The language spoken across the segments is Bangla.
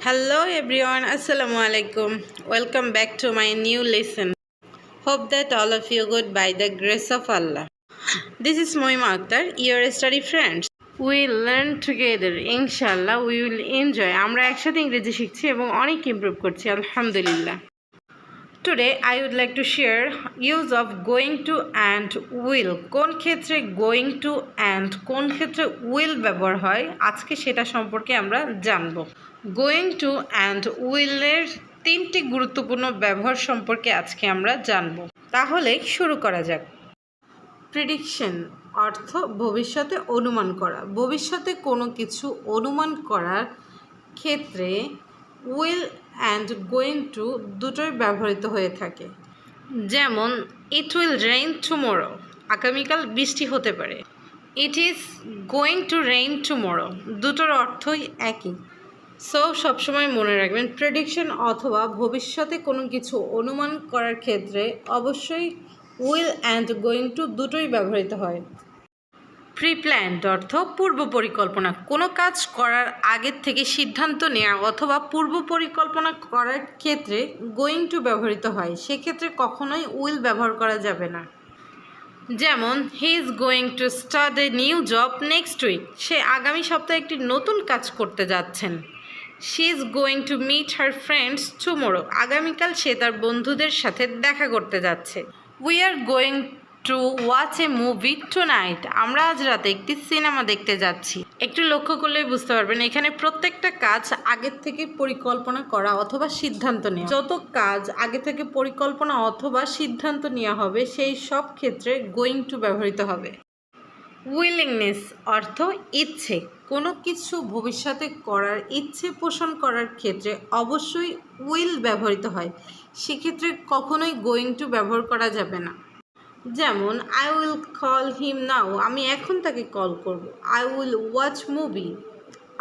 Hello everyone, Assalamu alaikum. Welcome back to my new lesson. Hope that all of you good by the grace of Allah. This is Moima Akhtar, your study friends. We'll learn together. Inshallah, we will enjoy. আমরা একসাথে ইংরেজি শিখছি এবং অনেক ইমপ্রুভ করছি আলহামদুলিল্লাহ. Today I would like to share use of going to and will. কোন ক্ষেত্রে going to and কোন ক্ষেত্রে will ব্যবহার হয় আজকে সেটা সম্পর্কে আমরা জানব। Going to and will এর তিনটি গুরুত্বপূর্ণ ব্যবহার সম্পর্কে আজকে আমরা জানব। তাহলে শুরু করা যাক। প্রেডিকশন অর্থ ভবিষ্যতে অনুমান করা। ভবিষ্যতে কোনো কিছু অনুমান করার ক্ষেত্রে will and going to দুটোই ব্যবহৃত হয়ে থাকে। যেমন it will rain tomorrow, আগামীকাল বৃষ্টি হতে পারে। it is going to rain tomorrow, দুটোর অর্থই একই। সো সবসময় মনে রাখবেন প্রেডিকশন অথবা ভবিষ্যতে কোনো কিছু অনুমান করার ক্ষেত্রে অবশ্যই will and going to দুটোই ব্যবহৃত হয়। প্রি প্ল্যান্ড অর্থ পূর্ব পরিকল্পনা, কোনো কাজ করার আগের থেকে সিদ্ধান্ত নেওয়া অথবা পূর্ব পরিকল্পনা করার ক্ষেত্রে গোয়িং টু ব্যবহৃত হয়, সেক্ষেত্রে কখনোই উইল ব্যবহার করা যাবে না। যেমন he is going to start a new job next week, সে আগামী সপ্তাহে একটি নতুন কাজ করতে যাচ্ছেন। She is going to meet her friends tomorrow, আগামীকাল সে তার বন্ধুদের সাথে দেখা করতে যাচ্ছে। We are going to watch a movie tonight, আমরা আজ রাতে একটি সিনেমা দেখতে যাচ্ছি। একটু লক্ষ্য করলেই বুঝতে পারবেন এখানে প্রত্যেকটা কাজ আগের থেকে পরিকল্পনা করা অথবা সিদ্ধান্ত নেওয়া। যত কাজ আগে থেকে পরিকল্পনা অথবা সিদ্ধান্ত নেওয়া হবে সেই সব ক্ষেত্রে গোয়িং টু ব্যবহৃত হবে। উইলিংনেস অর্থ ইচ্ছে, কোনো কিছু ভবিষ্যতে করার ইচ্ছে পোষণ করার ক্ষেত্রে অবশ্যই উইল ব্যবহৃত হয়, সেক্ষেত্রে কখনোই গোয়িং টু ব্যবহার করা যাবে না। যেমন I will call him now, আমি এখন তাকে কল করব। আই উইল ওয়াচ মুভি,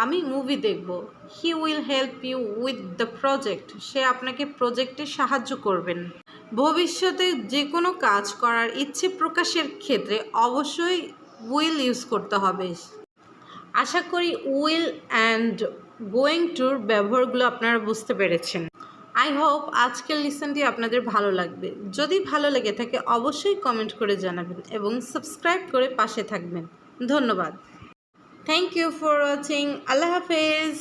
আমি মুভি দেখব। He will help you with the project, সে আপনাকে প্রজেক্টে সাহায্য করবেন। ভবিষ্যতে যে কোনো কাজ করার ইচ্ছে প্রকাশের ক্ষেত্রে অবশ্যই উইল ইউজ করতে হবে। আশা করি উইল অ্যান্ড গোয়িং টুর ব্যবহারগুলো আপনারা বুঝতে পেরেছেন। আই হোপ আজকের লিসনটি আপনাদের ভালো লাগবে। যদি ভালো লেগে থাকে অবশ্যই কমেন্ট করে জানাবেন এবং সাবস্ক্রাইব করে পাশে থাকবেন। ধন্যবাদ। Thank you for watching. আল্লাহ হাফেজ।